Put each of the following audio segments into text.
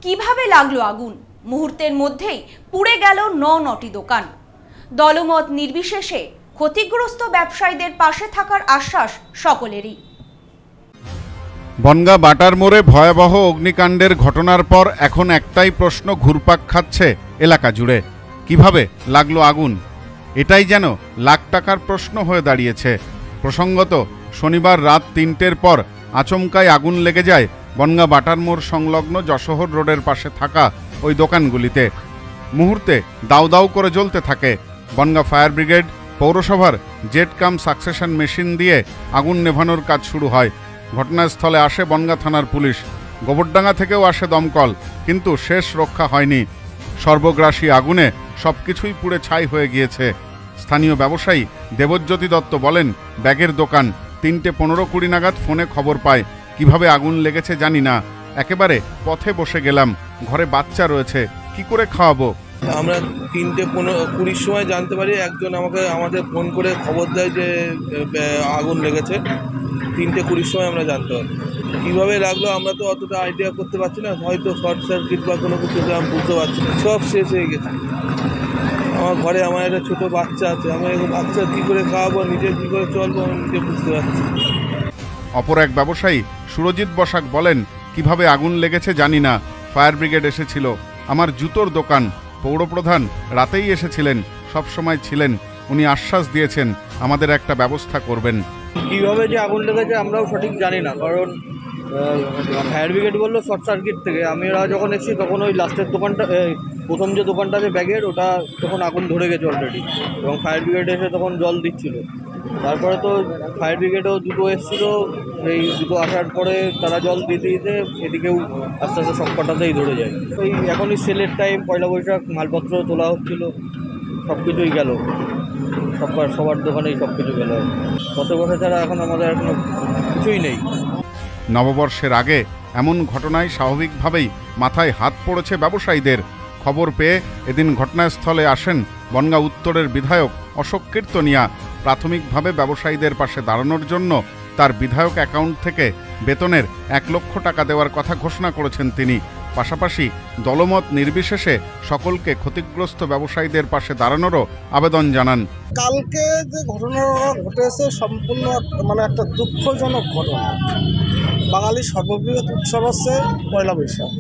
কিভাবে লাগলো আগুন? মুহূর্তের মধ্যেই পুড়ে গেল নটি দোকান। দলমত নির্বিশেষে ক্ষতিগ্রস্ত ব্যবসায়ীদের পাশে থাকার আশ্বাস সকলেরই। বনগাঁ বাটার মোড়ে ভয়াবহ অগ্নিকাণ্ডের ঘটনার পর এখন একটাই প্রশ্ন ঘুরপাক খাচ্ছে এলাকা জুড়ে, কিভাবে লাগলো আগুন? এটাই যেন লাখ টাকার প্রশ্ন হয়ে দাঁড়িয়েছে। প্রসঙ্গত, শনিবার রাত ৩টের পর আচমকাই আগুন লেগে যায় বনগাঁ বাটার মোড় সংলগ্ন যশোহর রোডের পাশে থাকা ওই দোকানগুলিতে। মুহূর্তে দাউ দাউ করে জ্বলতে থাকে। বনগাঁ ফায়ার ব্রিগেড, পৌরসভার জেট কাম সাকসেশন মেশিন দিয়ে আগুন নেভানোর কাজ শুরু হয়। ঘটনাস্থলে আসে বনগাঁ থানার পুলিশ, গোবরডাঙ্গা থেকেও আসে দমকল, কিন্তু শেষ রক্ষা হয়নি। সর্বগ্রাসী আগুনে সবকিছুই পুড়ে ছাই হয়ে গিয়েছে। স্থানীয় ব্যবসায়ী দেবজ্যোতি দত্ত বলেন, ব্যাগের দোকান, ৩:15-২০ নাগাদ ফোনে খবর পায়। কিভাবে আগুন লেগেছে জানি না, একেবারে পথে বসে গেলাম, ঘরে বাচ্চা রয়েছে, কি করে খাওয়াবো? আমরা ৩:20 সময় জানতে পারি, একজন আমাদের ফোন করে খবর দেয় যে আগুন লেগেছে। ৩:20 সময় আমরা জানতে পারি। কীভাবে লাগলো আমরা তো অতটা আইডিয়া করতে পারছি না, হয়তো শর্ট সার্কিট বা কোনো কিছু আমি বুঝতে পারছি না। সব শেষ হয়ে গেছে। আমার ঘরে আমার একটা ছোটো বাচ্চা আছে, আমি এখন বাচ্চা কী করে খাওয়াবো, নিজে কী করে চলবো, আমি নিজে বুঝতে পারছি। অপর এক ব্যবসায়ী সুরজিৎ বসাক বলেন, কিভাবে আগুন লেগেছে জানি না, ফায়ার ব্রিগেড এসেছিল, আমার জুতোর দোকান, পৌরপ্রধান রাতেই এসেছিলেন, সব সময় ছিলেন, উনি আশ্বাস দিয়েছেন আমাদের একটা ব্যবস্থা করবেন। কীভাবে যে আগুন লেগেছে আমরাও সঠিক জানি না, কারণ ফায়ার ব্রিগেড বললো শর্ট সার্কিট থেকে। আমরা যখন এসেছি তখন ওই লাস্টের দোকানটা, প্রথম যে দোকানটা আছে ব্যাগের, ওটা তখন আগুন ধরে গেছে অলরেডি, এবং ফায়ার ব্রিগেড এসে তখন জল দিচ্ছিল। তারপরে তো ফায়ার ব্রিগেডও দুটো এসেছিলো, এই দুটো আসার পরে তারা জল দিতে দিতে এদিকেও আস্তে আস্তে সব কটাতেই ধরে যায়। ওই এখনই সেলের টাইম, পয়লা বৈশাখ, মালপত্র তোলা হচ্ছিলো, সব কিছুই গেল, সবার দোকানেই সব কিছু গেল। কত বছর ছাড়া এখন আমাদের এখনো কিছুই নেই। নববর্ষের আগে এমন ঘটনায় স্বাভাবিকভাবেই মাথায় হাত পড়েছে ব্যবসায়ীদের। খবর পেয়ে এদিন ঘটনাস্থলে আসেন বনগাঁ উত্তরের বিধায়ক অশোক কীর্তনিয়া। প্রাথমিকভাবে ব্যবসায়ীদের পাশে দাঁড়ানোর জন্য তার বিধায়ক অ্যাকাউন্ট থেকে বেতনের ১ লক্ষ টাকা দেওয়ার কথা ঘোষণা করেছেন তিনি। পাশাপাশি দলমত নির্বিশেষে সকলকে ক্ষতিগ্রস্ত ব্যবসায়ীদের পাশে দাঁড়ানোরও আবেদন জানান। কালকে যে ঘটনাটা ঘটেছে সম্পূর্ণ একটা দুঃখজনক ঘটনা। বাঙালির সর্ববৃহৎ উৎসব হচ্ছে পয়লা বৈশাখ।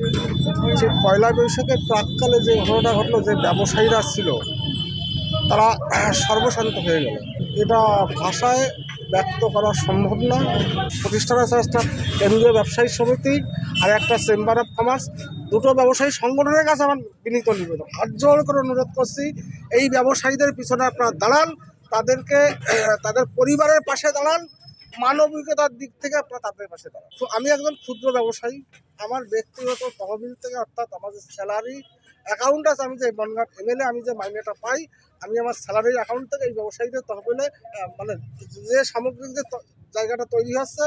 সেই পয়লা বৈশাখের প্রাককালে যে ঘটনাটা ঘটলো, যে ব্যবসায়ীরা ছিল তারা সর্বশান্ত হয়ে গেল, এটা ভাষায় ব্যক্ত করা সম্ভব না। প্রতিষ্ঠান আছে একটা কেন্দ্রীয় ব্যবসায়ী সমিতি আর একটা চেম্বার অফ কমার্স, দুটো ব্যবসায়ী সংগঠনের কাছে আমার বিনীত নিবেদন, হাত জোড় করে অনুরোধ করছি, এই ব্যবসায়ীদের পিছনে আপনারা দাঁড়ান, তাদেরকে তাদের পরিবারের পাশে দাঁড়ান, মানবিকতার দিক থেকে আপনারা তাদের পাশে দাঁড়ান। তো আমি একজন ক্ষুদ্র ব্যবসায়ী, আমার ব্যক্তিগত তহবিল থেকে, অর্থাৎ আমার যে স্যালারি অ্যাকাউন্ট আছে, আমি যে বনগাঁ এমএলএ, আমি যে মাইনেটা পাই, আমি আমার স্যালারির অ্যাকাউন্ট থেকে এই ব্যবসায়ীদের তহবিলে যে সামগ্রিক যে জায়গাটা তৈরি হচ্ছে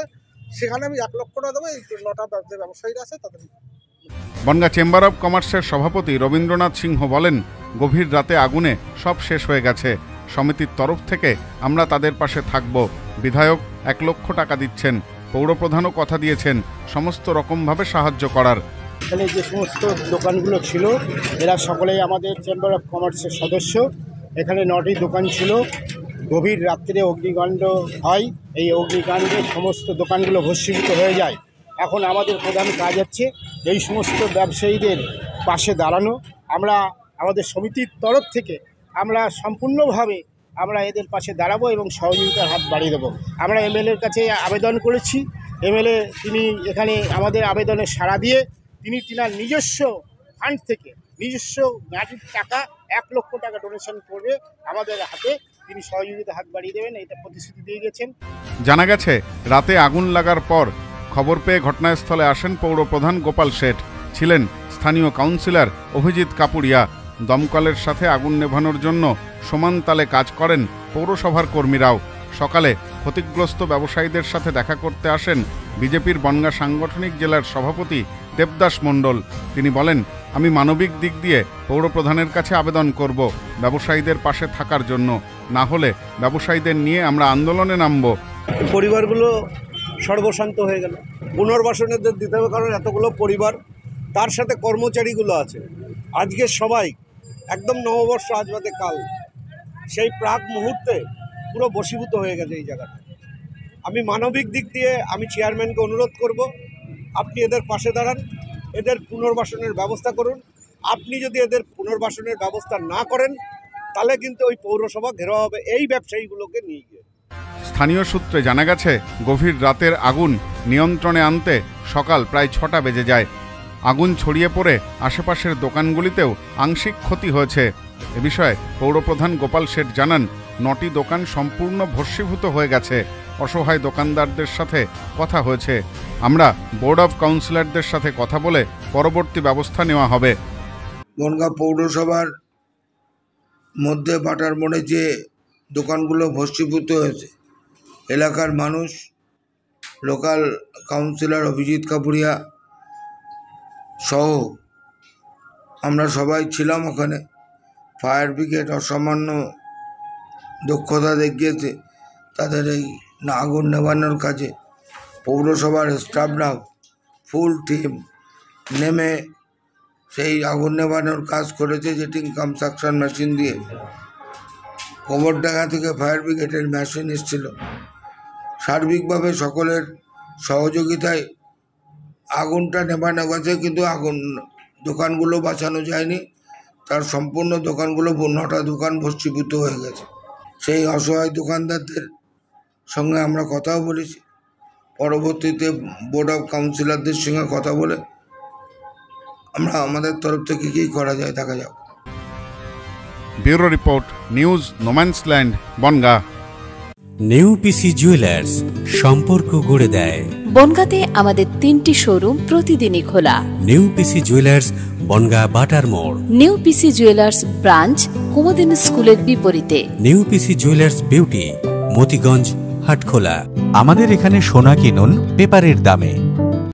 সেখানে আমি ১ লক্ষ টাকা দেবো। এই ৯টা যে ব্যবসায়ীরা আছে তাদের। বনগাঁ চেম্বার অব কমার্সের সভাপতি রবীন্দ্রনাথ সিংহ বলেন, গভীর রাতে আগুনে সব শেষ হয়ে গেছে। সমিতির তরফ থেকে আমরা তাদের পাশে থাকব। বিধায়ক ১ লক্ষ টাকা দিচ্ছেন, পৌরপ্রধানও কথা দিয়েছেন সমস্ত রকমভাবে সাহায্য করার। এখানে যে সমস্ত দোকানগুলো ছিল এরা সকলেই আমাদের চেম্বার অফ কমার্সের সদস্য। এখানে ৯টি দোকান ছিল। গভীর রাত্রে অগ্নিকাণ্ড হয়, এই অগ্নিকাণ্ডে সমস্ত দোকানগুলো ভস্মীভূত হয়ে যায়। এখন আমাদের প্রধান কাজ হচ্ছে এই সমস্ত ব্যবসায়ীদের পাশে দাঁড়ানো। আমরা আমাদের সমিতির তরফ থেকে আমরা সম্পূর্ণভাবে আমরা এদের পাশে দাঁড়াবো এবং সহযোগিতার হাত বাড়িয়ে দেবো। আমরা এমএলএর কাছে আবেদন করেছি, এমএলএ তিনি এখানে আমাদের আবেদনে সাড়া দিয়ে তিনার নিজস্ব ফান্ড থেকে নিজস্ব গাড়ির টাকা ১ লক্ষ টাকা ডোনেশন করবে আমাদের হাতে, তিনি সহযোগিতা হাত বাড়িয়ে দেবেন, এটা প্রতিশ্রুতি দিয়ে গেছেন। জানা গেছে, রাতে আগুন লাগার পর খবর পেয়ে ঘটনাস্থলে আসেন পৌরপ্রধান গোপাল শেঠ, ছিলেন স্থানীয় কাউন্সিলর অভিজিৎ কাপুরিয়া। দমকলের সাথে আগুন নেভানোর জন্য সমান তালে কাজ করেন পৌরসভার কর্মীরাও। সকালে ক্ষতিগ্রস্ত ব্যবসায়ীদের সাথে দেখা করতে আসেন বিজেপির বনগাঁ সাংগঠনিক জেলার সভাপতি দেবদাস মণ্ডল। তিনি বলেন, আমি মানবিক দিক দিয়ে পৌরপ্রধানের কাছে আবেদন করব ব্যবসায়ীদের পাশে থাকার জন্য, না হলে ব্যবসায়ীদের নিয়ে আমরা আন্দোলনে নামব। পরিবারগুলো সর্বশান্ত হয়ে গেল, পুনর্বাসনের দিতে হবে, কারণ এতগুলো পরিবার তার সাথে কর্মচারীগুলো আছে। আজকে সবাই একদম নববর্ষ আজ বাদে কাল, সেই প্রাক মুহূর্তে পুরো বশীভূত হয়ে গেছে এই জায়গাটা। আমি মানবিক দিক দিয়ে আমি চেয়ারম্যানকে অনুরোধ করব, আপনি এদের পাশে দাঁড়ান, এদের পুনর্বাসনের ব্যবস্থা করুন। আপনি যদি এদের পুনর্বাসনের ব্যবস্থা না করেন তাহলে কিন্তু ওই পৌরসভা ঘেরাও হবে এই ব্যবসায়ীগুলোকে নিয়ে গিয়ে। স্থানীয় সূত্রে জানা গেছে, গভীর রাতের আগুন নিয়ন্ত্রণে আনতে সকাল প্রায় 6টা বেজে যায়। আগুন ছড়িয়ে পড়ে আশেপাশের দোকানগুলিতেও আংশিক ক্ষতি হয়েছে। এ বিষয়ে পৌরপ্রধান গোপাল শেঠ জানান, 9টি দোকান সম্পূর্ণ ভস্মীভূত হয়ে গেছে। অসহায় দোকানদারদের সাথে কথা হয়েছে। আমরা বোর্ড অফ কাউন্সিলরদের সাথে কথা বলে পরবর্তী ব্যবস্থা নেওয়া হবে। বনগাঁ পৌরসভার মধ্যে বাটার মোড়ে যে দোকানগুলো ভস্মীভূত হয়েছে, এলাকার মানুষ, লোকাল কাউন্সিলর অভিজিৎ কাপুরিয়া সহ আমরা সবাই ছিলাম ওখানে। ফায়ার ব্রিগেড অসামান্য দক্ষতা দেখিয়েছে তাদের এই আগুন নেভানোর কাজে। পৌরসভার স্টাফরাও ফুল টিম নেমে সেই আগুন নেভানোর কাজ করেছে, জেটিং কাম সাকশন মেশিন দিয়ে। কবরডাঙ্গা থেকে ফায়ার ব্রিগেডের মেশিন এসেছিল। সার্বিকভাবে সকলের সহযোগিতায় আগুনটা নেভানো গেছে, কিন্তু আগুন দোকানগুলো বাঁচানো যায়নি। তার সম্পূর্ণ দোকানগুলো 9টা দোকান ভস্মীভূত হয়ে গেছে। সেই অসহায় দোকানদারদের সঙ্গে আমরা কথাও বলেছি। পরবর্তীতে বোর্ড অফ কাউন্সিলরদের সঙ্গে কথা বলে আমরা আমাদের তরফ থেকে কী করা যায় দেখা যাক। Bureau report, news no man's land, Bongaon. New PC jewellers, সম্পর্ক গড়ে দেয়। বনগাঁতে আমাদের 3টি শোরুম প্রতিদিনই খোলা। নিউ পিসি জুয়েলার্স, বনগাঁ বাটার মোড়। New PC jewellers branch, Kumudini স্কুলের বিপরীতে। New PC jewellers beauty, Motiganj, Hatkhola. আমাদের এখানে সোনা কিনুন পেপারের দামে।